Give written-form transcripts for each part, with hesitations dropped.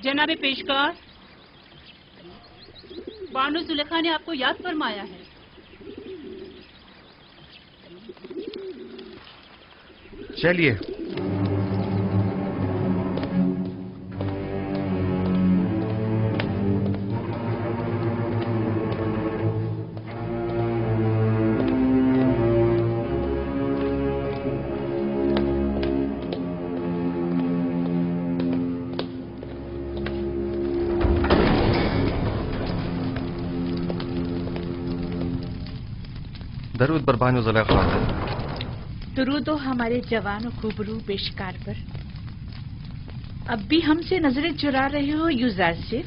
जनाब पेशकार, बानो जुलेखा ने आपको याद फरमाया है। चलिए। दरूद बर बानो जुलेखा। दरूद हो हमारे जवान और खूबरू पेशकार पर। अब भी हमसे नजरें चुरा रहे हो यूजारसिफ?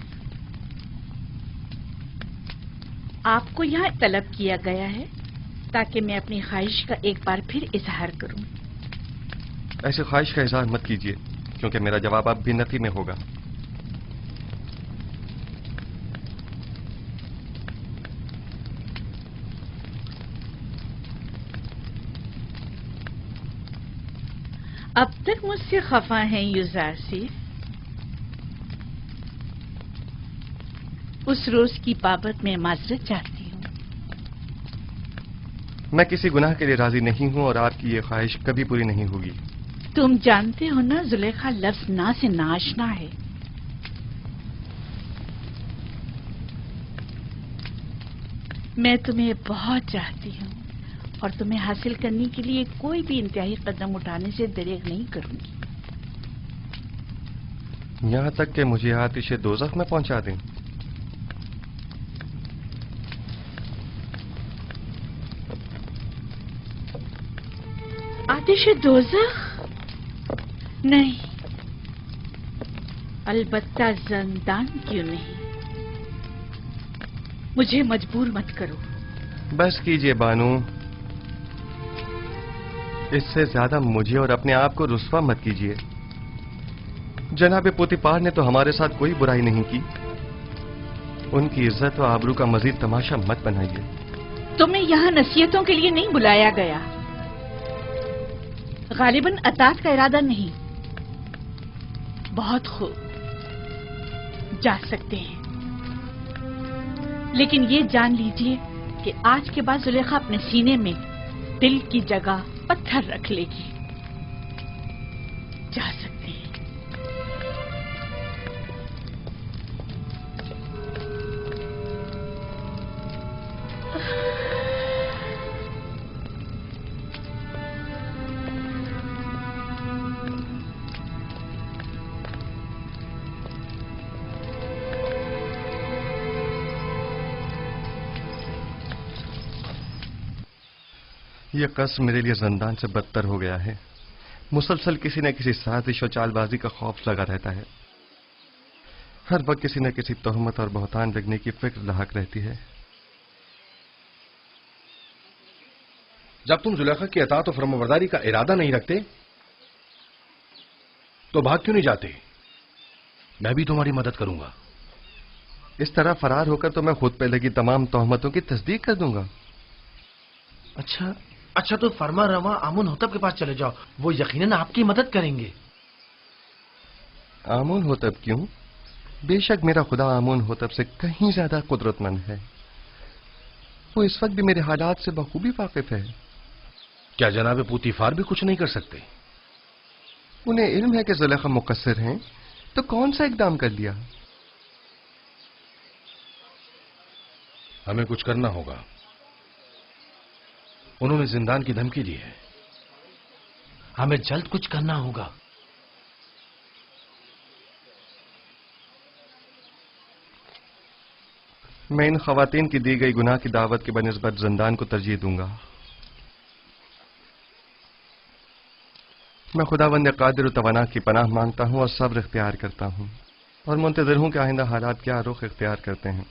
आपको यहाँ तलब किया गया है ताकि मैं अपनी ख्वाहिश का एक बार फिर इजहार करूं। ऐसी ख्वाहिश का इजहार मत कीजिए, क्योंकि मेरा जवाब अब भी नफी में होगा। अब तक मुझसे खफा हैं यूजारसिफ? उस रोज की बाबत मैं माजरत चाहती हूँ। मैं किसी गुनाह के लिए राजी नहीं हूँ और आपकी ये ख्वाहिश कभी पूरी नहीं होगी। तुम जानते हो ना, जुलेखा लफ्ज ना से नाशना है। मैं तुम्हें बहुत चाहती हूँ और तुम्हें हासिल करने के लिए कोई भी इंतहाई कदम उठाने से दरेग नहीं करूंगी। यहाँ तक कि मुझे आतिश दोज़ख में पहुंचा दें। आतिश दोज़ख? नहीं, अलबत्ता ज़िंदान क्यों नहीं। मुझे मजबूर मत करो। बस कीजिए बानू, इससे ज्यादा मुझे और अपने आप को रुस्वा मत कीजिए। जनाब पोतीपार ने तो हमारे साथ कोई बुराई नहीं की। उनकी इज्जत और आबरू का मजीद तमाशा मत बनाइए। तुम्हें यहाँ नसीहतों के लिए नहीं बुलाया गया। गालिबन अतात का इरादा नहीं। बहुत खूब, जा सकते हैं, लेकिन ये जान लीजिए कि आज के बाद जुलेखा अपने सीने में दिल की जगह पत्थर रख लेगी। जा सकते हैं। यह कसम मेरे लिए जिंदान से बदतर हो गया है। मुसलसल किसी न किसी साजिश और चालबाजी का खौफ लगा रहता है। हर वक्त किसी न किसी तोहमत और बहतान लगने की फिक्र लाहक रहती है। जब तुम जुलेखा की अतात और फरमाबरदारी का इरादा नहीं रखते तो भाग क्यों नहीं जाते? मैं भी तुम्हारी मदद करूंगा। इस तरह फरार होकर तो मैं खुद पे लगी तमाम तोहमतों की तस्दीक कर दूंगा। अच्छा तो फरमा रवा आमुन होतब के पास चले जाओ, वो यकीनन आपकी मदद करेंगे। आमुन होतब क्यों? बेशक मेरा खुदा आमुन होतब से कहीं ज्यादा कुदरतमंद है। वो इस वक्त भी मेरे हालात से बखूबी वाकिफ है। क्या जनाब पोतीफार भी कुछ नहीं कर सकते? उन्हें इल्म है कि जुलेखा मुकस्सिर हैं, तो कौन सा इकदाम कर लिया? हमें कुछ करना होगा। उन्होंने जिंदान की धमकी दी है। हमें जल्द कुछ करना होगा। मैं इन खवातीन की दी गई गुनाह की दावत के बनिस्बत जिंदान को तरजीह दूंगा। मैं खुदावंद कादिर तवाना की पनाह मांगता हूं और सब्र इख्तियार करता हूं और मुंतज़िर हूं कि आइंदा हालात क्या रुख इख्तियार करते हैं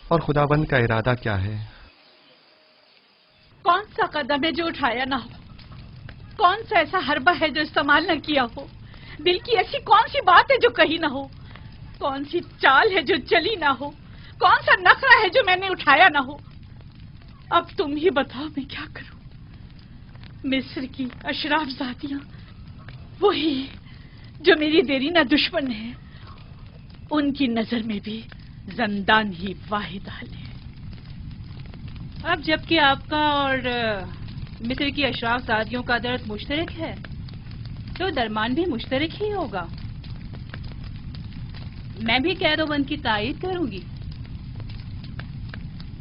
और खुदावंद का इरादा क्या है। कौन सा कदम है जो उठाया ना हो? कौन सा ऐसा हरबा है जो इस्तेमाल न किया हो? दिल की ऐसी कौन सी बात है जो कही ना हो? कौन सी चाल है जो चली ना हो? कौन सा नखरा है जो मैंने उठाया ना हो? अब तुम ही बताओ मैं क्या करूं? मिस्र की अशराफ जातियां वही जो मेरी देरीना दुश्मन है ان کی نظر میں بھی زندان ہی واحد حل ہے۔ اب جبکہ آپ کا اور مصر کی اشراف زادیوں کا درد مشترک ہے تو درمان بھی مشترک ہی ہوگا۔ میں بھی قید و بند کی تائید کروں گی۔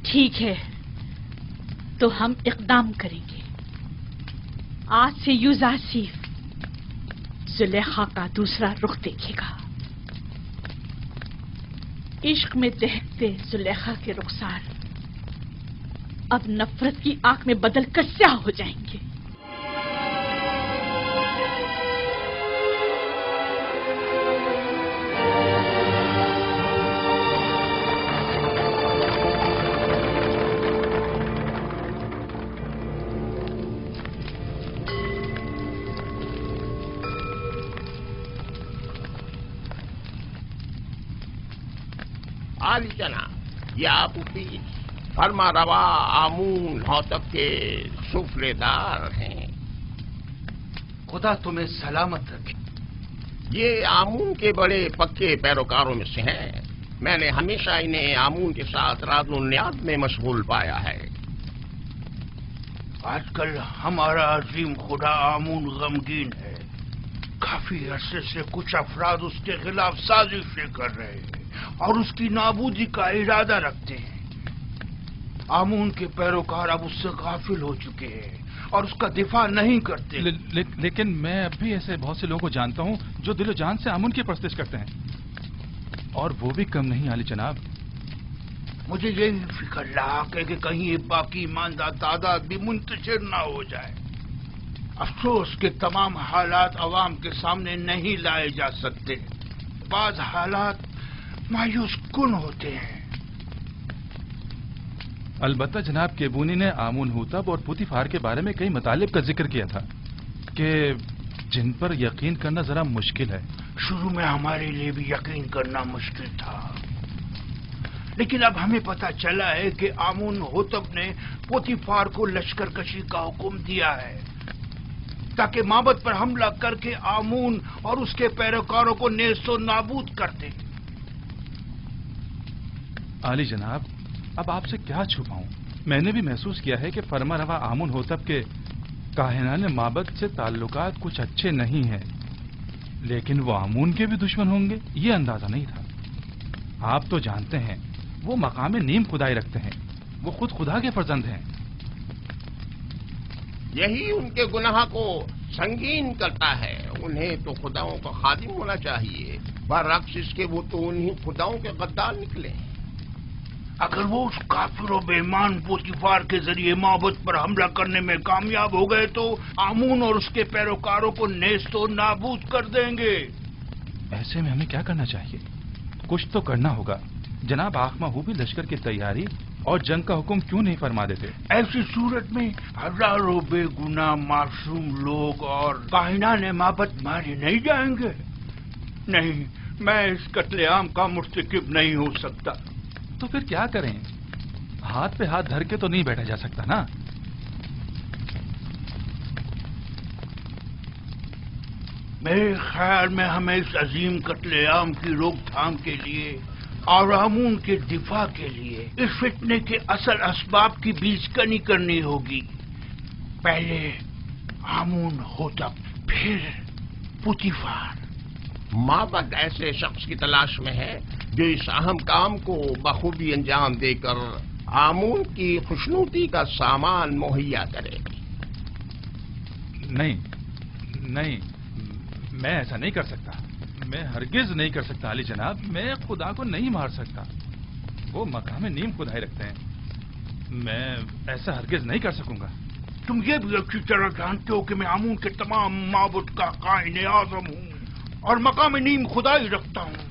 ٹھیک ہے، تو ہم اقدام کریں گے۔ آج سے یوزاسیف زلیخا کا دوسرا رخ دیکھے گا۔ عشق میں دہتے زلیخا کے رخسار اب نفرت کی آنکھ میں بدل کر سیاہ ہو جائیں گے۔ عالی جناب، یہ آپ کی فرما روا آمون ہوتب کے سفلے دار ہیں۔ خدا تمہیں سلامت رکھے۔ یہ آمون کے بڑے پکے پیروکاروں میں سے ہیں۔ میں نے ہمیشہ انہیں آمون کے ساتھ راز و نیاز میں مشغول پایا ہے۔ آج کل ہمارا عظیم خدا آمون غمگین ہے۔ کافی عرصے سے کچھ افراد اس کے خلاف سازشیں کر رہے ہیں اور اس کی نابودی کا ارادہ رکھتے ہیں۔ آمون کے پیروکار اب اس سے غافل ہو چکے ہیں اور اس کا دفاع نہیں کرتے۔ لیکن میں اب بھی ایسے بہت سے لوگوں کو جانتا ہوں جو دل و جان سے آمون کی پرستش کرتے ہیں، اور وہ بھی کم نہیں عالی جناب۔ مجھے یہی فکر رہا کہ کہیں یہ باقی ایماندار تعداد بھی منتشر نہ ہو جائے۔ افسوس کہ تمام حالات عوام کے سامنے نہیں لائے جا سکتے۔ بعض حالات مایوس کن ہوتے ہیں۔ البتہ جناب کیبونی نے آمون ہوتب اور پوتیفار کے بارے میں کئی مطالب کا ذکر کیا تھا کہ جن پر یقین کرنا ذرا مشکل ہے۔ شروع میں ہمارے لیے بھی یقین کرنا مشکل تھا، لیکن اب ہمیں پتہ چلا ہے کہ آمون ہوتب نے پوتیفار کو لشکر کشی کا حکم دیا ہے تاکہ معبد پر حملہ کر کے آمون اور اس کے پیروکاروں کو نیست و نابود کر دے۔ عالی جناب، اب آپ سے کیا چھپاؤں؟ میں نے بھی محسوس کیا ہے کہ فرما روا آمون ہوتب کے کاہنان معبد سے تعلقات کچھ اچھے نہیں ہیں، لیکن وہ آمون کے بھی دشمن ہوں گے یہ اندازہ نہیں تھا۔ آپ تو جانتے ہیں وہ مقام نیم خدائی رکھتے ہیں، وہ خود خدا کے فرزند ہیں۔ یہی ان کے گناہ کو سنگین کرتا ہے۔ انہیں تو خداؤں کا خادم ہونا چاہیے، برعکس اس کے وہ تو انہیں خداؤں کے غدار نکلے۔ اگر وہ اس کافر و بے ایمان پوتیفار کے ذریعے معبد پر حملہ کرنے میں کامیاب ہو گئے تو آمون اور اس کے پیروکاروں کو نیست و نابود کر دیں گے۔ ایسے میں ہمیں کیا کرنا چاہیے؟ کچھ تو کرنا ہوگا۔ جناب آخما ہو بھی لشکر کی تیاری اور جنگ کا حکم کیوں نہیں فرما دیتے؟ ایسی صورت میں ہزاروں بے گناہ معصوم لوگ اور کاہنان معبد مارے نہیں جائیں گے۔ نہیں، میں اس قتل عام کا مرتکب نہیں ہو سکتا۔ تو پھر کیا کریں؟ ہاتھ پہ ہاتھ دھر کے تو نہیں بیٹھا جا سکتا نا۔ میرے خیال میں ہمیں اس عظیم قتل عام کی روک تھام کے لیے اور آمون کے دفاع کے لیے اس فتنے کے اصل اسباب کی بیج کنی کرنی ہوگی۔ پہلے آمون ہوتب، پھر پوتیفار۔ معبد ایسے شخص کی تلاش میں ہے جو اس اہم کام کو بخوبی انجام دے کر آمون کی خوشنودی کا سامان مہیا کرے۔ نہیں، میں ایسا نہیں کر سکتا، میں ہرگز نہیں کر سکتا علی جناب۔ میں خدا کو نہیں مار سکتا، وہ مقام نیم خدائی رکھتے ہیں، میں ایسا ہرگز نہیں کر سکوں گا۔ تم یہ بھی اچھی طرح جانتے ہو کہ میں آمون کے تمام معبد کا قائن اعظم ہوں اور مقام نیم خدائی رکھتا ہوں۔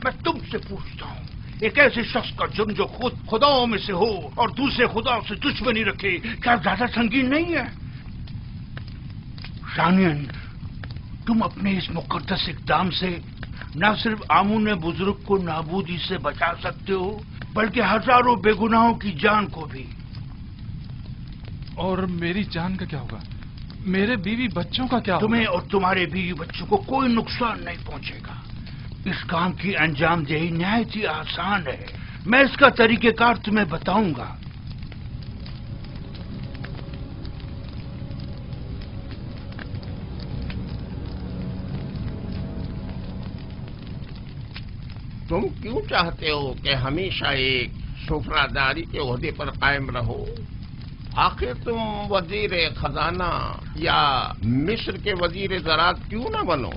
میں تم سے پوچھتا ہوں، ایک ایسے شخص کا جرم جو خود خداؤں میں سے ہو اور دوسرے خداؤں سے دشمنی رکھے، کیا زیادہ سنگین نہیں ہے؟ ثانیاً، تم اپنے اس مقدس اقدام سے نہ صرف آمون بزرگ کو نابودی سے بچا سکتے ہو بلکہ ہزاروں بے گناہوں کی جان کو بھی۔ اور میری جان کا کیا ہوگا؟ میرے بیوی بچوں کا کیا ہوگا؟ تمہیں اور تمہارے بیوی بچوں کو کوئی نقصان نہیں پہنچے گا۔ اس کام کی انجام دہی نہایت ہی آسان ہے. میں اس کا طریقہ کار تمہیں بتاؤں گا. تم کیوں چاہتے ہو کہ ہمیشہ ایک سفراداری کے عہدے پر قائم رہو؟ آخر تم وزیر خزانہ یا مصر کے وزیر زراعت کیوں نہ بنو؟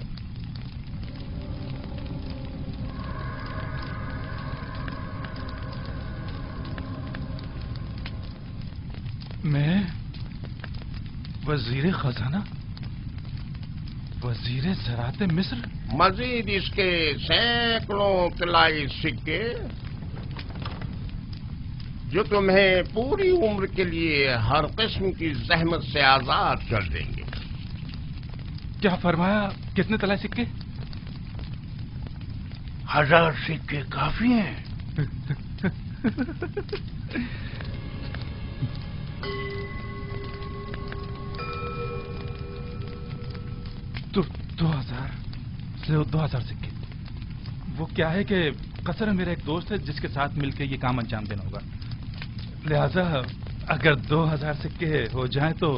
میں وزیر خزانہ، وزیر زراعت مصر؟ مزید اس کے سینکڑوں طلائی سکے جو تمہیں پوری عمر کے لیے ہر قسم کی زحمت سے آزاد کر دیں گے. کیا فرمایا؟ کتنے طلائی سکے؟ 1000 سکے کافی ہیں. تو 2000 سکے. وہ کیا ہے کہ قصر میرا ایک دوست ہے جس کے ساتھ مل کے یہ کام انجام دینا ہوگا، لہذا اگر 2000 سکے ہو جائیں تو.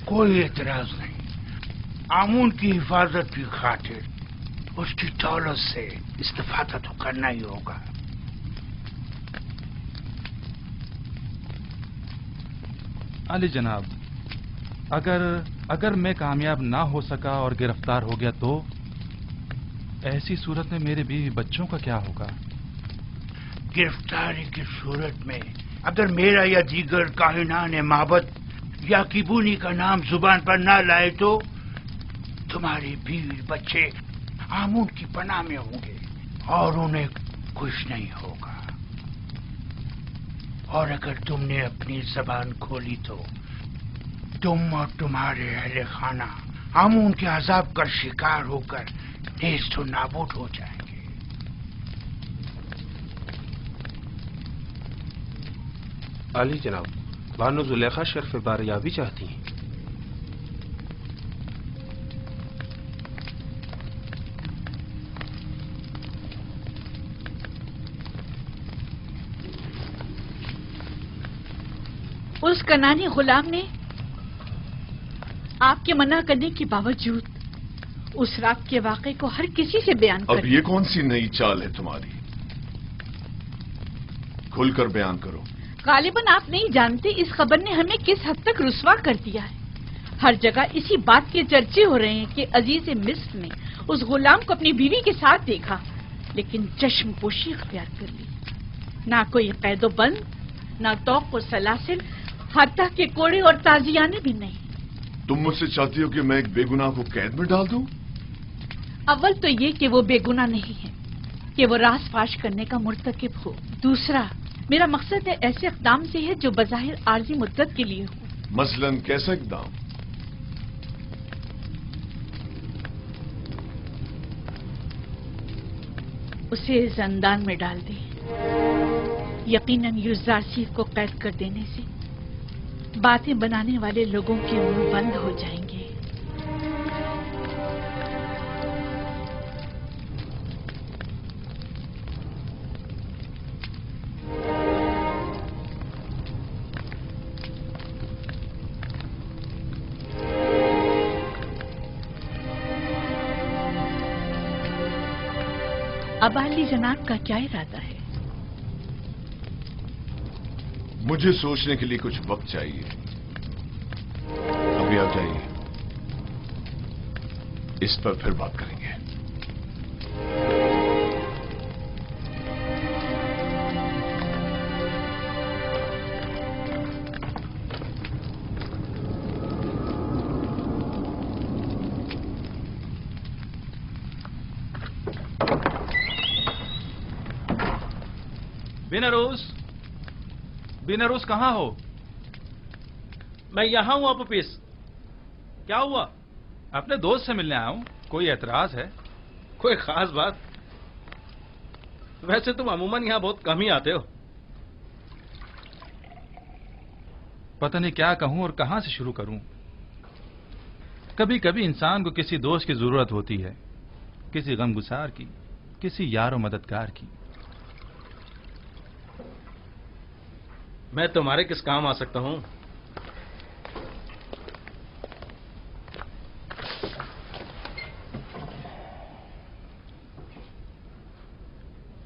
کوئی اعتراض نہیں. آمون کی حفاظت کی خاطر اس کی دولت سے استفادہ تو کرنا ہی ہوگا. علی جناب، اگر میں کامیاب نہ ہو سکا اور گرفتار ہو گیا تو ایسی صورت میں میرے بیوی بچوں کا کیا ہوگا؟ گرفتاری کی صورت میں اگر میرا یا دیگر کاہنان معبد یا کیبونی کا نام زبان پر نہ لائے تو تمہاری بیوی بچے آمون کی پناہ میں ہوں گے اور انہیں کچھ نہیں ہوگا. اور اگر تم نے اپنی زبان کھولی تو تم اور تمہارے اہل خانہ آمون کے عذاب کا شکار ہو کر نیست و نابود ہو جائیں گے. علی جناب، بانو زلیخا شرف باریابی چاہتی ہیں. اس کنانی غلام نے آپ کے منع کرنے کے باوجود اس رات کے واقعے کو ہر کسی سے بیان کر. اب یہ کون سی نئی چال ہے تمہاری؟ کھل کر بیان کرو. غالباً آپ نہیں جانتے اس خبر نے ہمیں کس حد تک رسوا کر دیا ہے. ہر جگہ اسی بات کے چرچے ہو رہے ہیں کہ عزیز مصر نے اس غلام کو اپنی بیوی کے ساتھ دیکھا لیکن چشم پوشی اختیار کر لی. نہ کوئی قید و بند، نہ توق و سلاسل، حتیٰ کہ کوڑے اور تازیانے بھی نہیں. تم مجھ سے چاہتی ہو کہ میں ایک بے گناہ کو قید میں ڈال دوں؟ اول تو یہ کہ وہ بے گناہ نہیں ہے کہ وہ راز فاش کرنے کا مرتکب ہو. دوسرا، میرا مقصد ہے ایسے اقدام سے ہے جو بظاہر عارضی مدت کے لیے ہو. مثلاً کیسا اقدام؟ اسے زندان میں ڈال دیں. یقیناً یوزارسیف کو قید کر دینے سے باتیں بنانے والے لوگوں کے منہ بند ہو جائیں گے. اب علی جناب کا کیا ارادہ ہے؟ مجھے سوچنے کے لیے کچھ وقت چاہیے. ابھی آپ جائیے، اس پر پھر بات کریں گے. بینروس کہاں ہو؟ میں یہاں ہوں اپوپیس. کیا ہوا؟ اپنے دوست سے ملنے آیا ہوں. کوئی اعتراض ہے؟ کوئی خاص بات؟ ویسے تم عموماً یہاں بہت کم ہی آتے ہو. پتہ نہیں کیا کہوں اور کہاں سے شروع کروں. کبھی کبھی انسان کو کسی دوست کی ضرورت ہوتی ہے، کسی غمگسار کی، किसी यार और मददगार की। मैं तुम्हारे किस काम आ सकता हूं?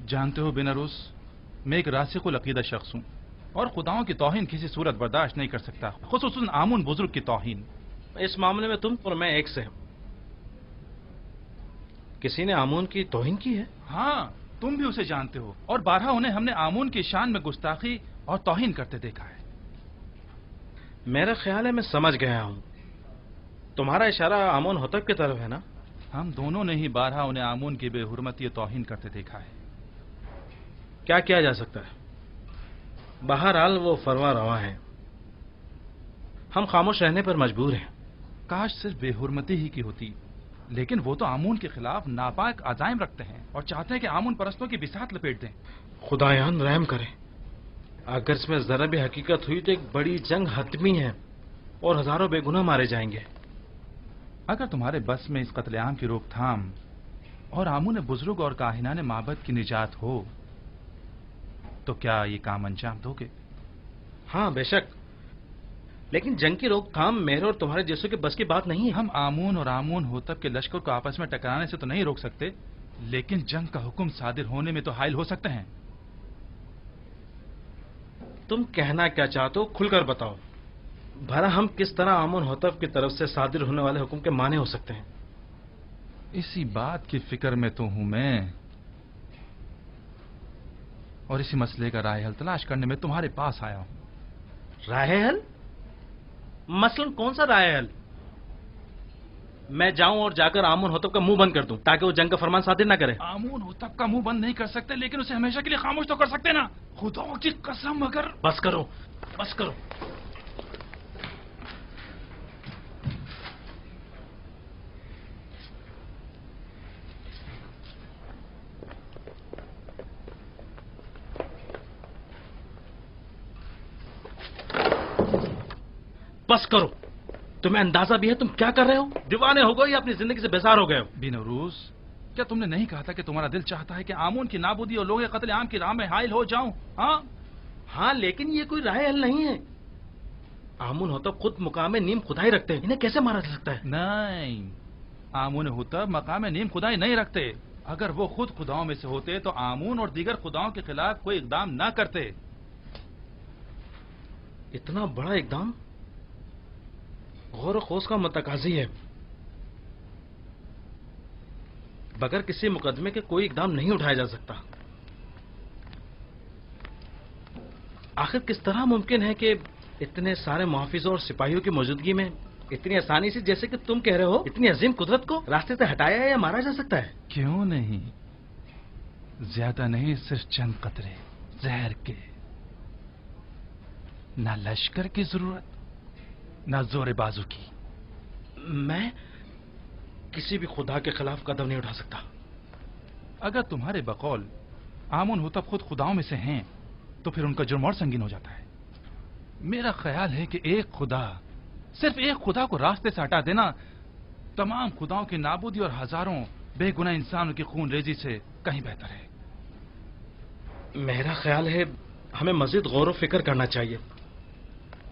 जानते हो बिनरूस, मैं एक रासिकुल अकीदा शख्स हूं और खुदाओं की तौहीन किसी सूरत बर्दाश्त नहीं कर सकता, खुसूसन आमुन बुजुर्ग की तौहीन। इस मामले में तुम और मैं एक से। किसी ने आमून की तौहीन की है? हाँ, तुम भी उसे जानते हो और बारहा उन्हें हमने आमून की शान में गुस्ताखी और तौहीन करते देखा है। मेरा ख्याल है मैं समझ गया हूं। तुम्हारा इशारा आमून होतब की तरफ है ना? हम दोनों ने ही बारहा उन्हें आमून की बेहुरमती और तौहीन करते देखा है। क्या किया जा सकता है? बहरहाल वो फरवा रवा है, हम खामोश रहने पर मजबूर हैं। काश सिर्फ बेहुरमती ही की होती, लेकिन वो तो आमून के खिलाफ नापाक अजाइम रखते हैं और चाहते हैं कि आमून परस्तों की बिसात लपेट दें। खुदायान रहम करे, अगर इसमें जरा भी हकीकत हुई तो एक बड़ी जंग हतमी है और हजारों बेगुनाह मारे जाएंगे। अगर तुम्हारे बस में इस कत्लेआम की रोकथाम और आमून बुजुर्ग और काहिनाने माबद की निजात हो तो क्या ये काम अंजाम दोगे? हाँ बेशक, लेकिन जंग की रोकथाम मेरे और तुम्हारे जैसों के बस की बात नहीं है। हम आमून और आमून होतब के लश्कर को आपस में टकराने से तो नहीं रोक सकते, लेकिन जंग का हुक्म सादिर होने में तो हाइल हो सकते हैं। तुम कहना क्या चाहते हो, खुलकर बताओ। भला हम किस तरह आमून होतब की तरफ से सादिर होने वाले हुक्म के माने हो सकते हैं? इसी बात की फिक्र में तो हूं मैं, और इसी मसले का राह हल तलाश करने में तुम्हारे पास आया हूं। राह हल? मसलन कौन सा राह हल? मैं जाऊं और जाकर आमून होतब का मुंह बंद कर दूं ताकि वो जंग का फरमान सादिर ना करे? आमून होतब का मुंह बंद नहीं कर सकते, लेकिन उसे हमेशा के लिए खामोश तो कर सकते ना। खुदाओं की कसम, अगर... बस करो, बस करो। बस करो, तुम्हें अंदाजा भी है तुम क्या कर रहे हो? दीवाने हो गए या अपनी जिंदगी से बेजार हो गए हो? बिनरूस, क्या तुमने नहीं कहा था कि तुम्हारा दिल चाहता है कि आमून की नाबूदी और लोगे कत्ल आम की राह में हाइल हो जाऊं? हाँ, लेकिन ये कोई राह हल नहीं है। आमून होतब खुद मुकाम नीम खुदाई रखते हैं, इन्हें कैसे मारा जा सकता है? नहीं, आमून होतब मकाम नीम खुदाई नहीं रखते। अगर वो खुद खुदाओं में से होते तो आमून और दीगर खुदाओं के खिलाफ कोई इकदाम न करते। इतना बड़ा इकदाम गौर खोज का मतकाजी है। बगैर किसी मुकदमे के कोई इकदाम नहीं उठाया जा सकता। आखिर किस तरह मुमकिन है कि इतने सारे मुहाफिजों और सिपाहियों की मौजूदगी में इतनी आसानी से, जैसे कि तुम कह रहे हो, इतनी अजीम कुदरत को रास्ते से हटाया या मारा जा सकता है? क्यों नहीं, ज्यादा नहीं, सिर्फ चंद कतरे जहर के। ना लश्कर की जरूरत, ना जोरे बाजू की। मैं किसी भी खुदा के खिलाफ कदम नहीं उठा सकता। अगर तुम्हारे बकौल आमून होतब खुद खुदाओं में से हैं तो फिर उनका जुर्म और संगीन हो जाता है। मेरा ख्याल है कि एक खुदा, सिर्फ एक खुदा को रास्ते से हटा देना तमाम खुदाओं की नाबूदी और हजारों बेगुनाह इंसानों की खून रेजी से कहीं बेहतर है। मेरा ख्याल है हमें मजीद गौर व फिक्र करना चाहिए,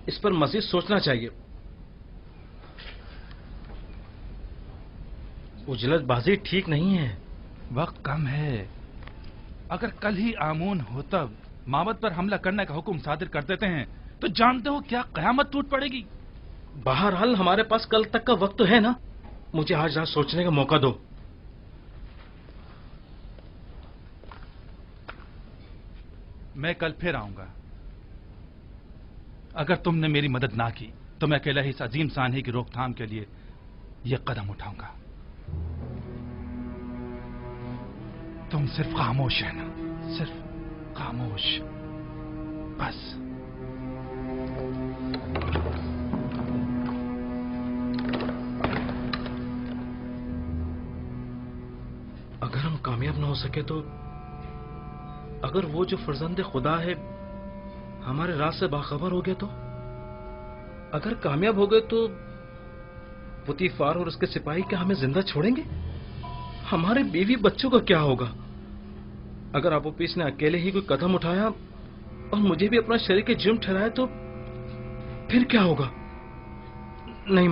इस पर मजीद सोचना चाहिए। उजलतबाजी ठीक नहीं है। वक्त कम है। अगर कल ही आमून होतब माबद पर हमला करने का हुक्म सादिर कर देते हैं तो जानते हो क्या कयामत टूट पड़ेगी। बहरहाल हमारे पास कल तक का वक्त तो है ना, मुझे आज रात सोचने का मौका दो। मैं कल फिर आऊंगा। अगर तुमने मेरी मदद ना की तो मैं अकेला ही इस अजीम सानही की रोकथाम के लिए यह कदम उठाऊंगा। तुम सिर्फ खामोश रहना, सिर्फ खामोश, बस। अगर हम कामयाब ना हो सके तो, अगर वो जो फर्जंद खुदा है हमारे राज से बाखबर हो गया तो, अगर कामयाब हो गए तो पुतीफार और उसके सिपाही क्या हमें जिंदा छोड़ेंगे? हमारे बीवी बच्चों का क्या होगा? अगर अपोपिस ने अकेले ही कोई कदम उठाया और मुझे भी अपना शरीक जुर्म ठहराया तो फिर क्या होगा? नहीं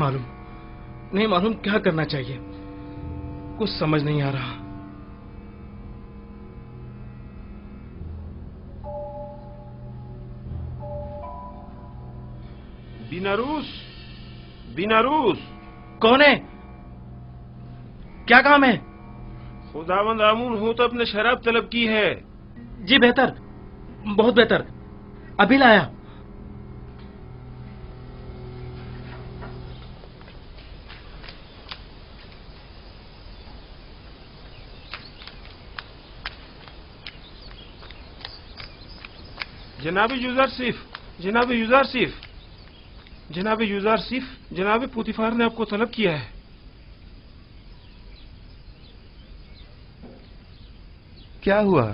मालूम क्या करना चाहिए, कुछ समझ नहीं आ रहा। बीनारूस कौन है? क्या काम है? खुदावंद आमून होतब ने शराब तलब की है। जी बेहतर, बहुत बेहतर, अभी लाया। जनाब यूजारसिफ, जनाब यूजारसिफ, जनाब यूजारसिफ, जनाब पुतिफार ने आपको तलब किया है। क्या हुआ?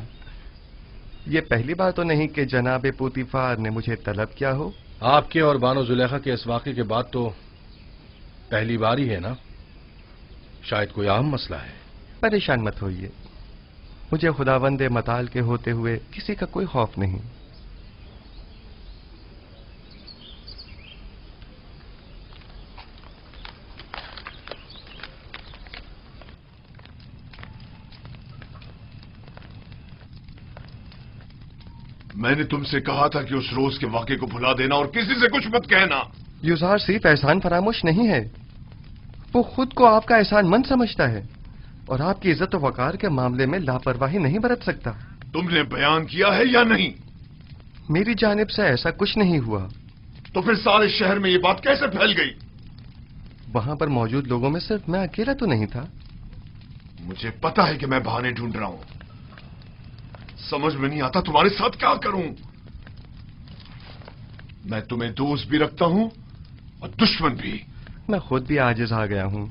ये पहली बार तो नहीं कि जनाब पुतिफार ने मुझे तलब किया हो। आपके और बानो जुलेखा के इस वाक़े के बाद तो पहली बार ही है ना? शायद कोई अहम मसला है। परेशान मत होइए, मुझे खुदावंदे मताल के होते हुए किसी का कोई खौफ नहीं। मैंने तुमसे कहा था कि उस रोज के वाक़े को भुला देना और किसी से कुछ मत कहना। यूज़ार सिर्फ एहसान फरामोश नहीं है, वो खुद को आपका एहसान मंद समझता है और आपकी इज्जत और वकार के मामले में लापरवाही नहीं बरत सकता। तुमने बयान किया है या नहीं? मेरी जानिब से ऐसा कुछ नहीं हुआ। तो फिर सारे शहर में ये बात कैसे फैल गई? वहां पर मौजूद लोगों में सिर्फ मैं अकेला तो नहीं था। मुझे पता है कि मैं बहाने ढूंढ रहा हूं, समझ में नहीं आता तुम्हारे साथ क्या करूं। मैं तुम्हें दोस्त भी रखता हूं और दुश्मन भी। मैं खुद भी आजिज आ गया हूं।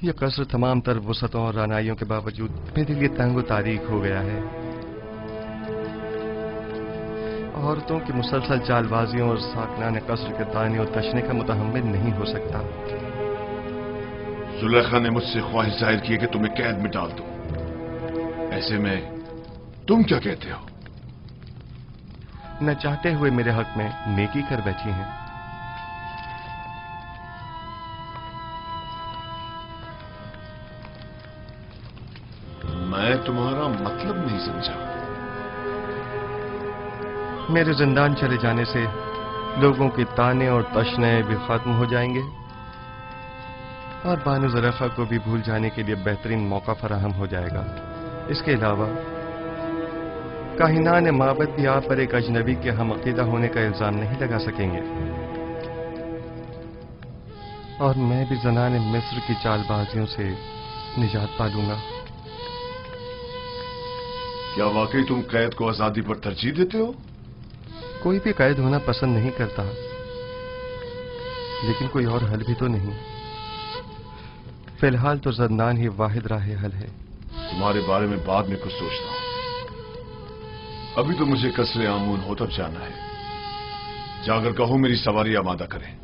यह कसर तमाम तर वसतों और रानाइयों के बावजूद मेरे लिए तंग तारीख हो गया है। औरतों की मुसलसल चालबाजियों और साकनाने कसर के ताने और तशने का मुतहम्मिल नहीं हो सकता। जुलेखा ने मुझसे ख्वाहिश जाहिर की कि तुम्हें कैद में डाल दूं। ऐसे में तुम क्या कहते हो? न चाहते हुए मेरे हक में नेकी कर बैठी हैं। मैं तुम्हारा मतलब नहीं समझा। मेरे जिंदान चले जाने से लोगों के ताने और तशने भी खत्म हो जाएंगे और बानो जुलेखा को भी भूल जाने के लिए बेहतरीन मौका फराहम हो जाएगा। इसके अलावा काहिनान माबद भी आप पर एक अजनबी के हम अकीदा होने का इल्जाम नहीं लगा सकेंगे और मैं भी जनाने मिस्र की चालबाजियों से निजात पालूंगा। क्या वाकई तुम कैद को आजादी पर तरजीह देते हो? कोई भी कैद होना पसंद नहीं करता, लेकिन कोई और हल भी तो नहीं। फिलहाल तो ज़िंदान ही वाहिद राह हल है। तुम्हारे बारे में बाद में कुछ सोचता हूं, अभी तो मुझे कसरे आमून होतब जाना है। जाकर कहो मेरी सवारी आमादा करें।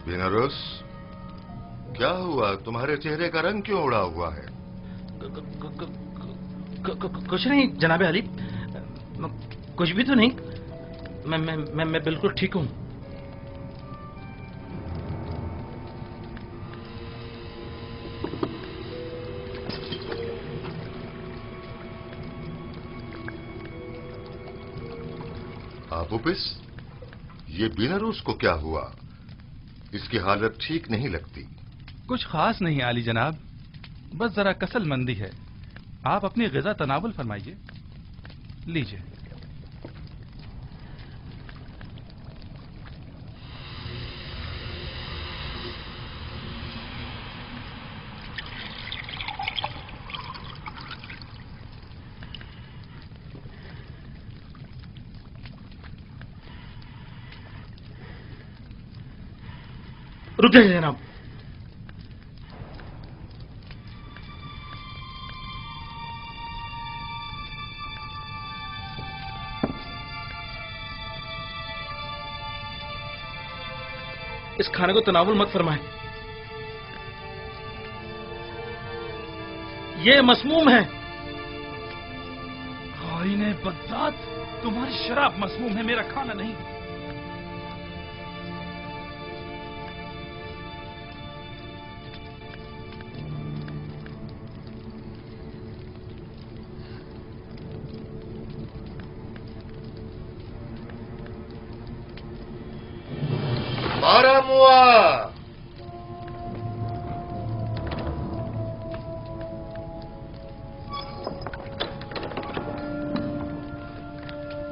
बीनारूस, क्या हुआ? तुम्हारे चेहरे का रंग क्यों उड़ा हुआ है? कुछ नहीं जनाबे अली, कुछ भी तो नहीं। मैं बिल्कुल ठीक हूं। अपोपिस, ये बीनारूस को क्या हुआ? इसकी हालत ठीक नहीं लगती। کچھ خاص نہیں عالی جناب، بس ذرا کسل مندی ہے. آپ اپنی غذا تناول فرمائیے. لیجیے. رک جائیے جناب. اس کھانے کو تناول مت فرمائیں، یہ مسموم ہے. خائن بدذات، تمہاری شراب مسموم ہے، میرا کھانا نہیں.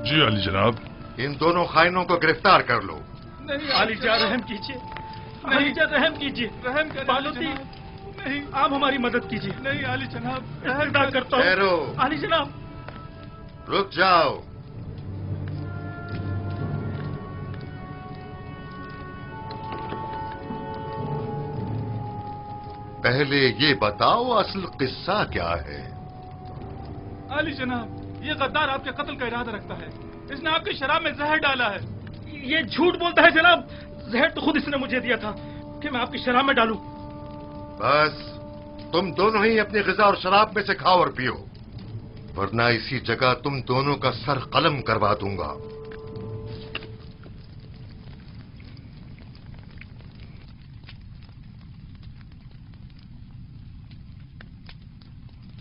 جی علی جناب. ان دونوں خائنوں کو گرفتار کر لو. نہیں علی جان، رحم کیجیے. نہیں جان، رحم کیجیے. رحم بالوتی، نہیں، آپ ہماری مدد کیجیے. نہیں علی جناب، اقتدا کرتا ہوں. علی جناب رک جاؤ. پہلے یہ بتاؤ اصل قصہ کیا ہے؟ علی جناب، یہ غدار آپ کے قتل کا ارادہ رکھتا ہے. اس نے آپ کی شراب میں زہر ڈالا ہے. یہ جھوٹ بولتا ہے جناب. زہر تو خود اس نے مجھے دیا تھا کہ میں آپ کی شراب میں ڈالوں. بس تم دونوں ہی اپنی غذا اور شراب میں سے کھاؤ اور پیو، ورنہ اسی جگہ تم دونوں کا سر قلم کروا دوں گا.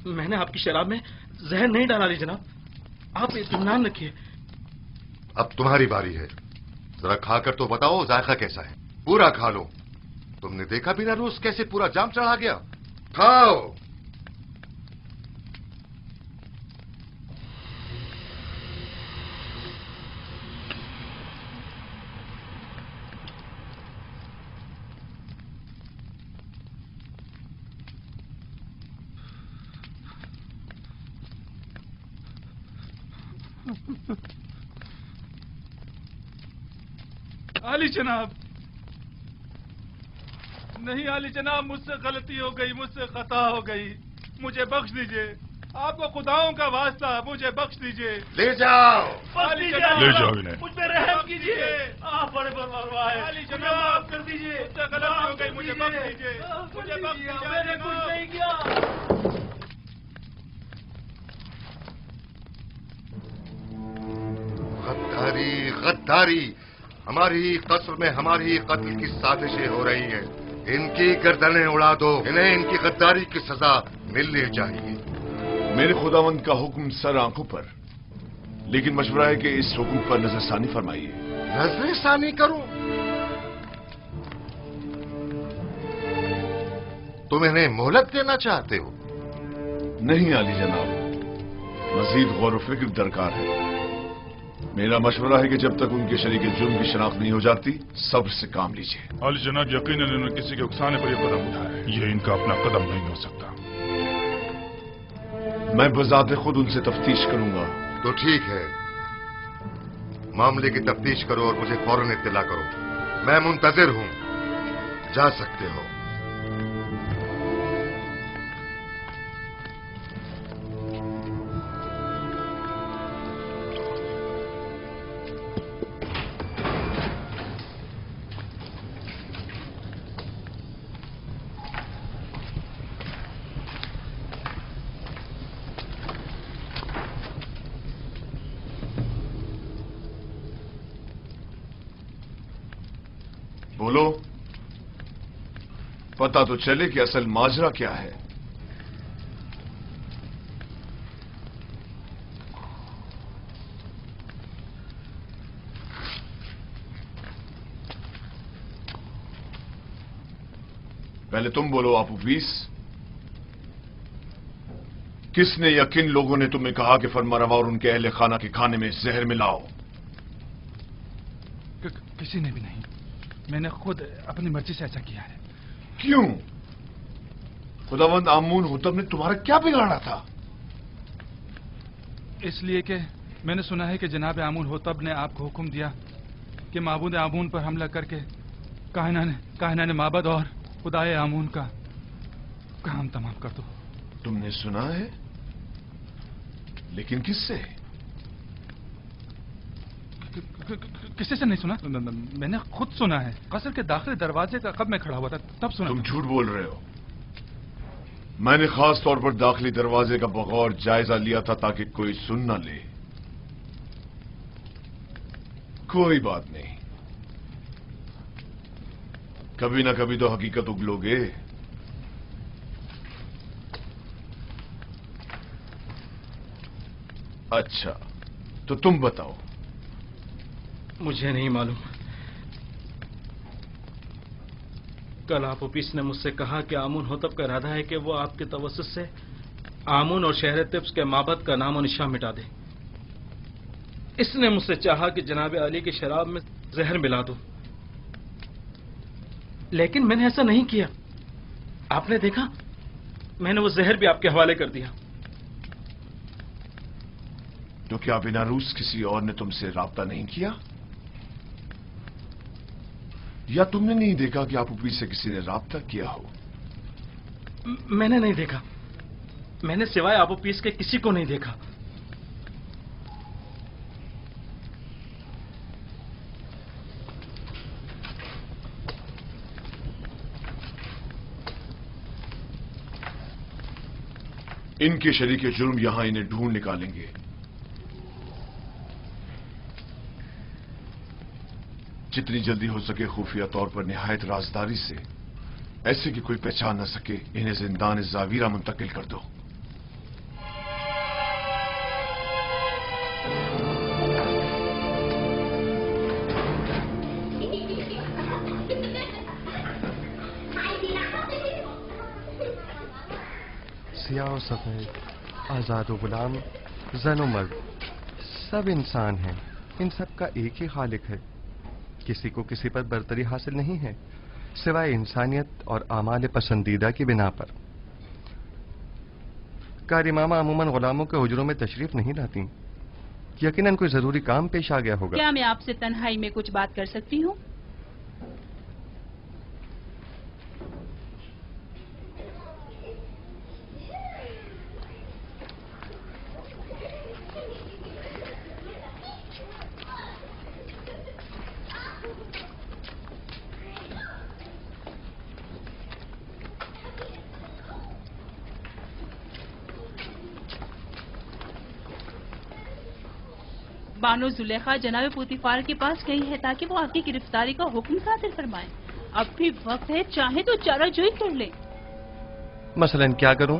میں نے آپ کی شراب میں زہر نہیں ڈالا علی جناب، آپ اطمینان رکھیے. اب تمہاری باری ہے، ذرا کھا کر تو بتاؤ ذائقہ کیسا ہے. پورا کھا لو. تم نے دیکھا بھی نہ روز کیسے پورا جام چڑھا گیا. کھاؤ. علی جناب، نہیں علی جناب، مجھ سے غلطی ہو گئی، مجھ سے خطا ہو گئی، مجھے بخش دیجئے. آپ کو خداؤں کا واسطہ، مجھے بخش دیجئے. لے جاؤ. علی جناب، لے جاؤ انہیں. مجھ پہ رحم کیجیے. آپ بڑے پرواہ ہیں. علی جناب، معاف کر دیجیے. مجھ سے غلطی ہو گئی، مجھے بخش دیجئے. مجھے بخش دیجئے. میں نے کچھ نہیں کیا. غداری غداری، ہماری ہی قصر میں ہماری ہی قتل کی سازشیں ہو رہی ہیں. ان کی گردنیں اڑا دو. انہیں ان کی غداری کی سزا ملنی چاہیے. میرے خداوند کا حکم سر آنکھوں پر، لیکن مشورہ ہے کہ اس حکم پر نظر ثانی فرمائیے. نظر ثانی کروں؟ تم انہیں مہلت دینا چاہتے ہو؟ نہیں علی جناب، مزید غور و فکر درکار ہے. میرا مشورہ ہے کہ جب تک ان کے شریک جرم کی شناخت نہیں ہو جاتی، صبر سے کام لیجیے. علی جناب، یقیناً انہوں نے کسی کے اکسانے پر یہ قدم اٹھایا ہے. یہ ان کا اپنا قدم نہیں ہو سکتا. میں بذات خود ان سے تفتیش کروں گا. تو ٹھیک ہے، معاملے کی تفتیش کرو اور مجھے فوراً اطلاع کرو. میں منتظر ہوں. جا سکتے ہو. بولو، پتا تو چلے کہ اصل ماجرا کیا ہے. पहले तुम बोलो आपूपीस, किसने या किन लोगों ने तुम्हें कहा कि फरमारवा और उनके अहले खाना के खाने में जहर मिलाओ? किसी ने भी नहीं, मैंने खुद अपनी मर्जी से ऐसा किया है। क्यों? खुदावंद आमून हुतब ने तुम्हारा क्या बिगाड़ा था? इसलिए कि मैंने सुना है कि जनाब आमून हुतब ने आपको हुक्म दिया कि माबूद आमून पर हमला करके कायनाने माबद और खुदाए आमून का काम तमाम कर दो। तुमने सुना है? लेकिन किससे? किसी से नहीं सुना, मैंने खुद सुना है। कसर के दाखिली दरवाजे का कब मैं खड़ा हुआ था तब सुना। तुम झूठ बोल रहे हो। मैंने खास तौर पर दाखिली दरवाजे का बगौर जायजा लिया था ताकि कोई सुन न ले। कोई बात नहीं, कभी ना कभी तो हकीकत उगलोगे। अच्छा, तो तुम बताओ। मुझे नहीं मालूम। कल आपूपीस ने मुझसे कहा कि आमून होतब का इरादा है कि वो आपके तवस्सुस से आमून और शहर तिब्स के माबद का नाम और निशान मिटा दे। इसने मुझसे चाहा कि जनाब अली की शराब में जहर मिला दूं, लेकिन मैंने ऐसा नहीं किया। आपने देखा, मैंने वो जहर भी आपके हवाले कर दिया। तो क्या बिना रूस किसी और ने तुमसे राब्ता नहीं किया? या तुमने नहीं देखा कि आपूपीस से किसी ने राब्ता किया हो? मैंने नहीं देखा। मैंने सिवाय आपूपीस के किसी को नहीं देखा। इनके शरीके जुर्म यहां इन्हें ढूंढ निकालेंगे। जितनी जल्दी हो सके खुफिया तौर पर निहायत राजदारी से, ऐसे कि कोई पहचान न सके, इन्हें जिंदान जावीरा मुंतकिल कर दो। सियाह और सफेद, आजाद और गुलाम, जन और मर्द, सब इंसान हैं। इन सब का एक ही खालिक है। किसी को किसी पर बरतरी हासिल नहीं है सिवाय इंसानियत और आमाल पसंदीदा की बिना पर। कारी मामा अमूमन गुलामों के हुजरों में तशरीफ नहीं लाती। यकीनन कोई जरूरी काम पेश आ गया होगा। क्या मैं आपसे तन्हाई में कुछ बात कर सकती हूँ? बानो जुलेखा जनाब पुतिफार के पास गई है ताकि वो आपकी गिरफ्तारी का हुक्म सादिर फरमाए। अब भी वक्त है, चाहे तो चाराजोई कर ले। मसलन क्या करूं?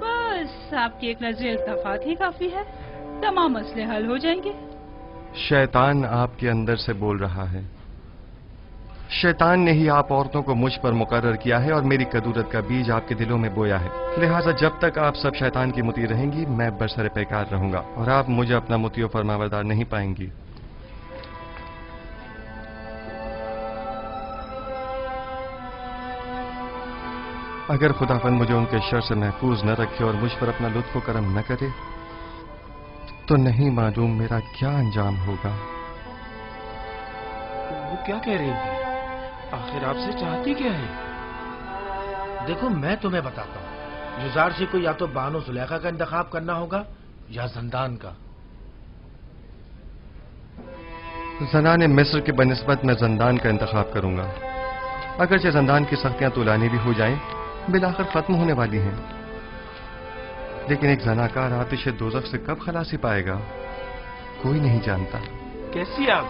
बस आपकी एक नजर इल्तफात ही काफी है, तमाम मसले हल हो जाएंगे। शैतान आपके अंदर से बोल रहा है। शैतान ने ही आप औरतों को मुझ पर मुकर्रर किया है और मेरी कदूरत का बीज आपके दिलों में बोया है। लिहाजा जब तक आप सब शैतान की मुती रहेंगी, मैं बरसरे पैकार रहूंगा और आप मुझे अपना मुती और फरमाबरदार नहीं पाएंगी। अगर खुदाफंद मुझे उनके शर से महफूज न रखे और मुझ पर अपना लुत्फ करम न करे, तो नहीं मालूम मेरा क्या अंजाम होगा। वो क्या कह रही थी? आखिर आपसे चाहती क्या है? देखो, मैं तुम्हें बताता हूँ। युजार से को या तो बानो जुलेखा का इंतखाब करना होगा या जंदान का। ज़नाने मिस्र के बनिस्बत मैं जंदान का इंतखाब करूंगा। अगरचे जंदान की सख्तियां तुलानी भी हो जाएं, बिलाखिर खत्म होने वाली हैं। लेकिन एक जनाकार आतिश दोज़ख से कब खलासी पाएगा, कोई नहीं जानता। कैसी आग?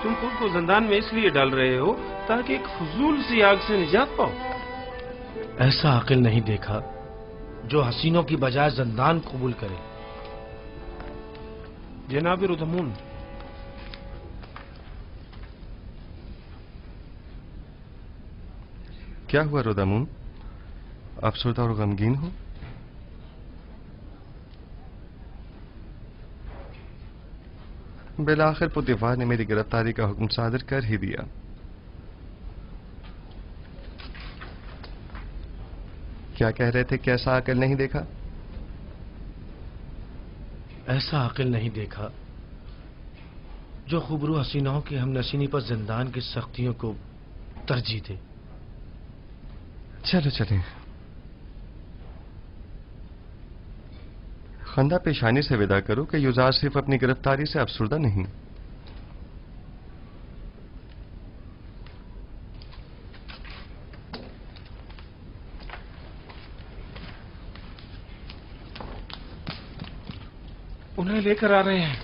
तुम खुद को जंदान में इसलिए डाल रहे हो ताकि एक फजूल सी आग से निजात पाओ। ऐसा अकिल नहीं देखा जो हसीनों की बजाय जंदान कबूल करे। जनाब रुदमून, क्या हुआ रोदामुन? अफसरदा और गमगीन हो? बिलाखिर पुतिफार ने मेरी गिरफ्तारी का हुक्म सादर कर ही दिया। क्या कह रहे थे? कैसा अकल नहीं देखा? ऐसा अकल नहीं देखा जो खुबरू हसीनाओं की हमनशीनी पर जिंदान की सख्तियों को तरजीह दे। चलो चलें। खंदा पेशानी से विदा करो कि युजार सिर्फ अपनी गिरफ्तारी से अफसरदा नहीं। उन्हें लेकर आ रहे हैं।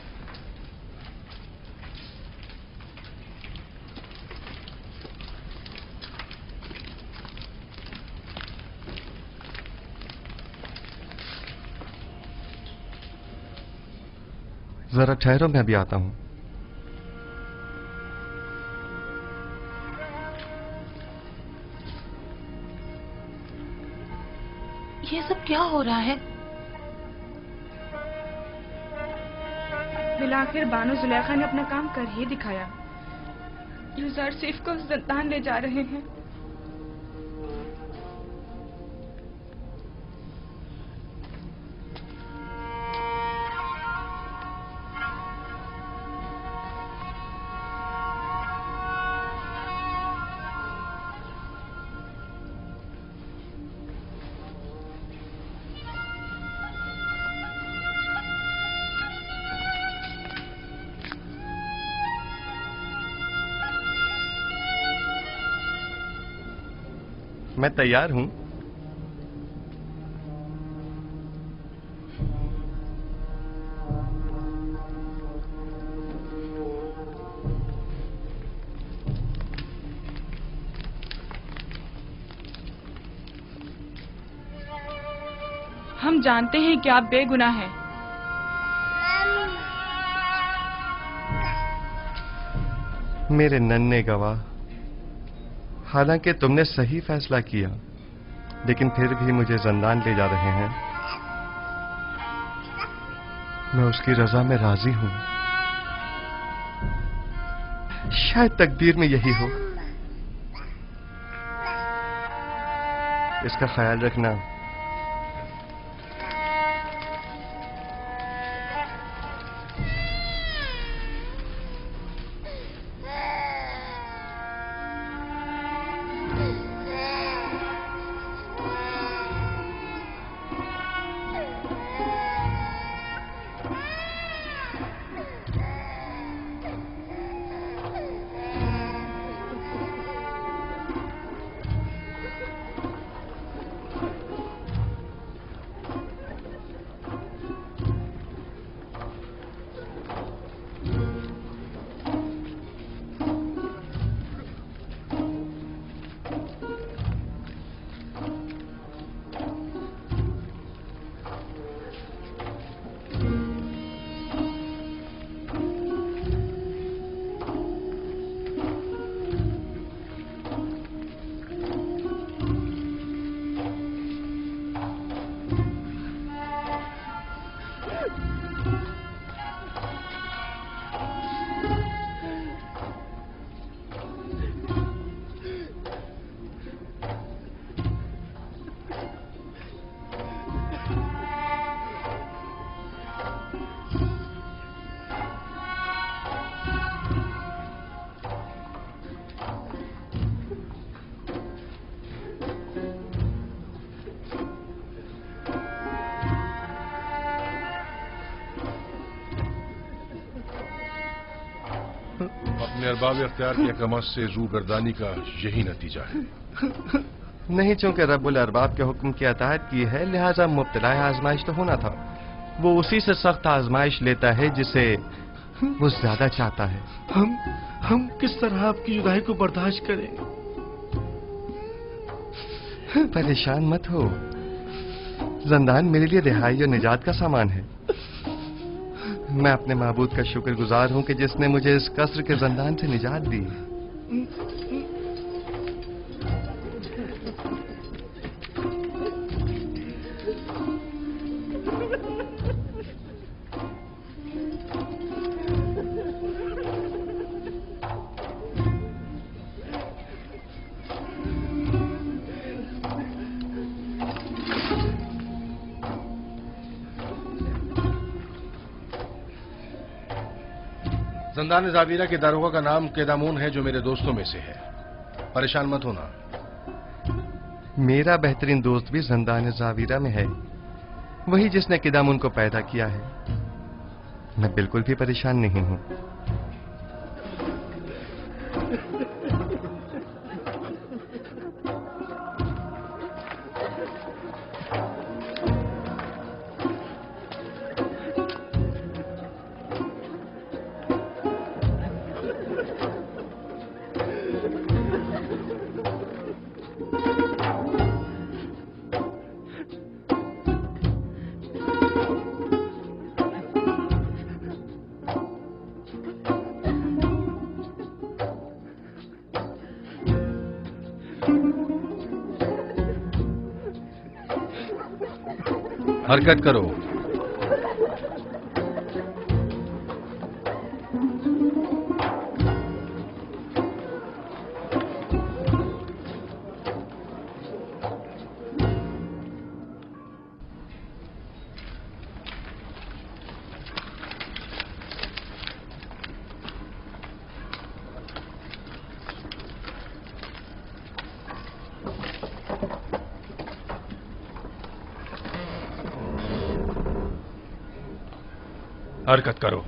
जरा ठहरो, मैं अभी आता हूं। ये सब क्या हो रहा है? बिलाखिर बानो जुलेखा ने अपना काम कर ही दिखाया। युजार सिर्फ को जिंदान ले जा रहे हैं। मैं तैयार हूं। हम जानते हैं कि आप बेगुनाह हैं। मेरे नन्हे गवाह, हालांकि तुमने सही फैसला किया, लेकिन फिर भी मुझे जिंदान ले जा रहे हैं। मैं उसकी रजा में राजी हूं। शायद तकदीर में यही हो। इसका ख्याल रखना। अपने अरबाब इख्तियार की हकमत से रूगर्दानी का यही नतीजा है। नहीं, चूंकि रब्बुल अरबाब के हुक्म की अताअत की है, लिहाजा मुब्तला आजमाइश तो होना था। वो उसी से सख्त आजमाइश लेता है जिसे वो ज्यादा चाहता है। हम किस तरह आपकी जुदाई को बर्दाश्त करें? परेशान मत हो। जिंदान मेरे लिए रिहाई और निजात का सामान है। मैं अपने माबूद का शुक्रगुजार हूं कि जिसने मुझे इस कसर के जिंदान से निजात दी। زندان زاویرہ کے داروغہ کا نام قیدامون ہے، جو میرے دوستوں میں سے ہے. پریشان مت ہونا. میرا بہترین دوست بھی زندان زاویرہ میں ہے، وہی جس نے قیدامون کو پیدا کیا ہے. میں بالکل بھی پریشان نہیں ہوں. حرکت کرو. حرکت کرو.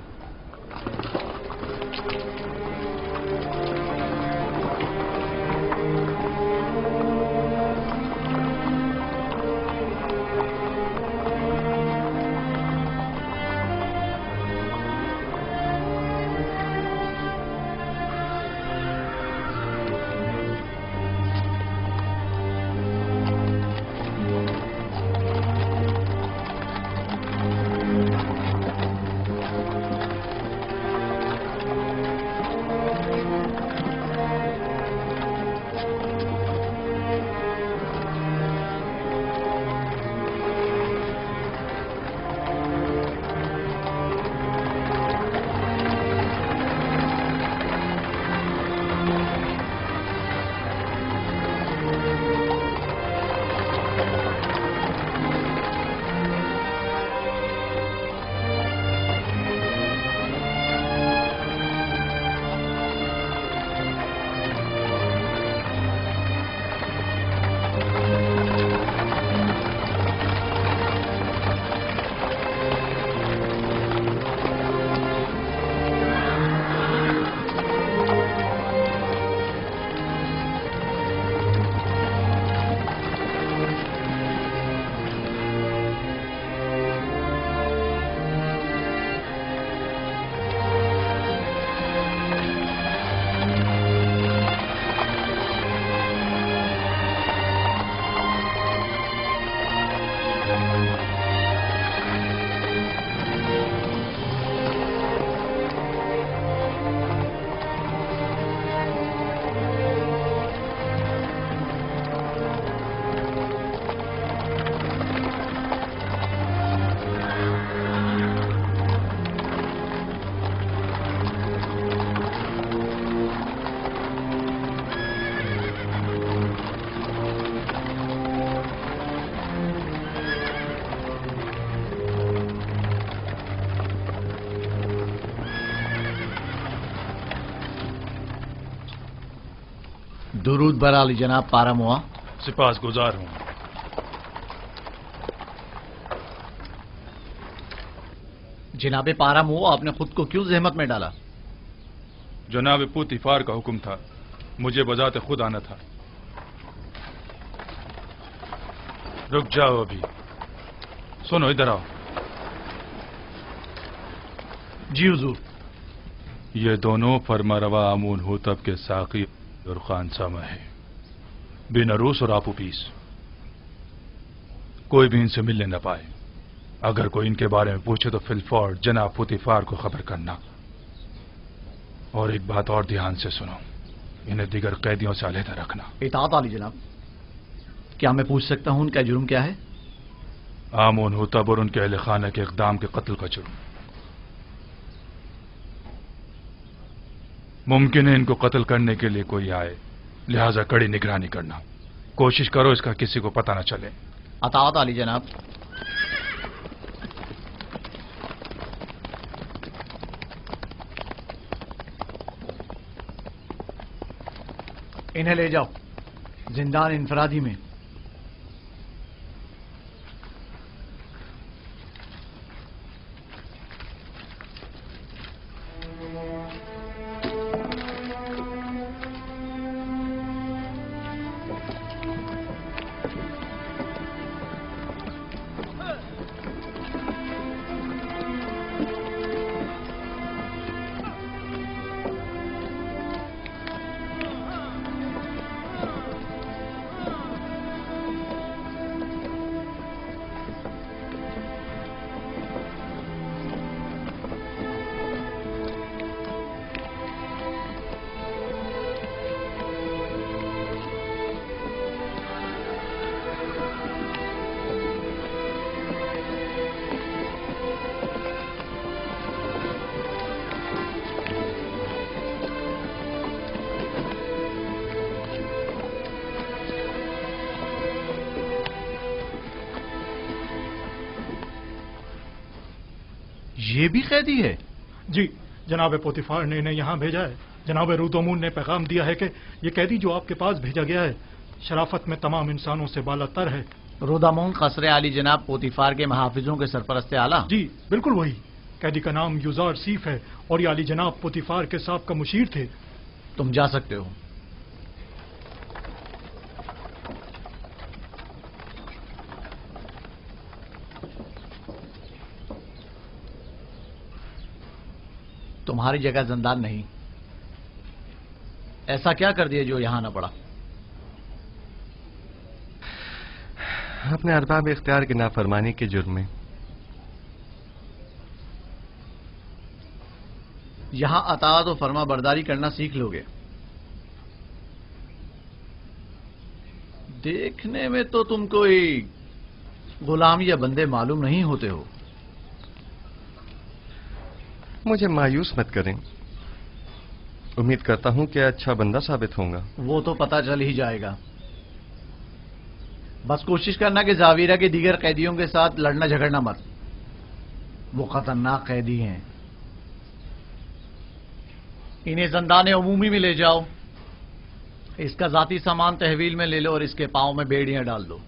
درود بر علی جناب پاراموا. سپاس گزار ہوں. جناب پاراموا، آپ نے خود کو کیوں زحمت میں ڈالا؟ جناب پوتیفار کا حکم تھا، مجھے بذات خود آنا تھا. رک جاؤ ابھی. سنو، ادھر آؤ. جی حضور. یہ دونوں فرما روا آمون ہوتب کے ساقی اور خانسامہ ہے، بن عروس اور آپو پیس. کوئی بھی ان سے ملنے نہ پائے. اگر کوئی ان کے بارے میں پوچھے تو فی الفور جناب پوتیفار کو خبر کرنا. اور ایک بات اور دھیان سے سنو، انہیں دیگر قیدیوں سے علیحدہ رکھنا. اطاعت علی جناب. کیا میں پوچھ سکتا ہوں ان کا جرم کیا ہے؟ آمون ہوتب اور ان کے اہل خانہ کے اقدام کے قتل کا جرم. ممکن ہے ان کو قتل کرنے کے لیے کوئی آئے، لہذا کڑی نگرانی کرنا. کوشش کرو اس کا کسی کو پتہ نہ چلے. اطاعت علی جناب. انہیں لے جاؤ زندان انفرادی میں. یہ بھی قیدی ہے؟ جی جناب پوتیفار نے انہیں یہاں بھیجا ہے. جناب رودومون نے پیغام دیا ہے کہ یہ قیدی جو آپ کے پاس بھیجا گیا ہے شرافت میں تمام انسانوں سے بالا تر ہے. رودامون قصر عالی جناب پوتیفار کے محافظوں کے سرپرست اعلیٰ؟ جی بالکل وہی. قیدی کا نام یوزار سیف ہے اور یہ عالی جناب پوتیفار کے سابقہ مشیر تھے. تم جا سکتے ہو. تمہاری جگہ زندان نہیں. ایسا کیا کر دیا جو یہاں نہ پڑا؟ اپنے ارباب اختیار کی نافرمانی کے جرم میں. یہاں اطاعت و فرما برداری کرنا سیکھ لو گے. دیکھنے میں تو تم کوئی غلام یا بندے معلوم نہیں ہوتے ہو. مجھے مایوس مت کریں. امید کرتا ہوں کہ اچھا بندہ ثابت ہوں گا. وہ تو پتہ چل ہی جائے گا. بس کوشش کرنا کہ زاویرہ کے دیگر قیدیوں کے ساتھ لڑنا جھگڑنا مت. وہ خطرناک قیدی ہیں. انہیں زندان عمومی میں لے جاؤ. اس کا ذاتی سامان تحویل میں لے لو اور اس کے پاؤں میں بیڑیاں ڈال دو.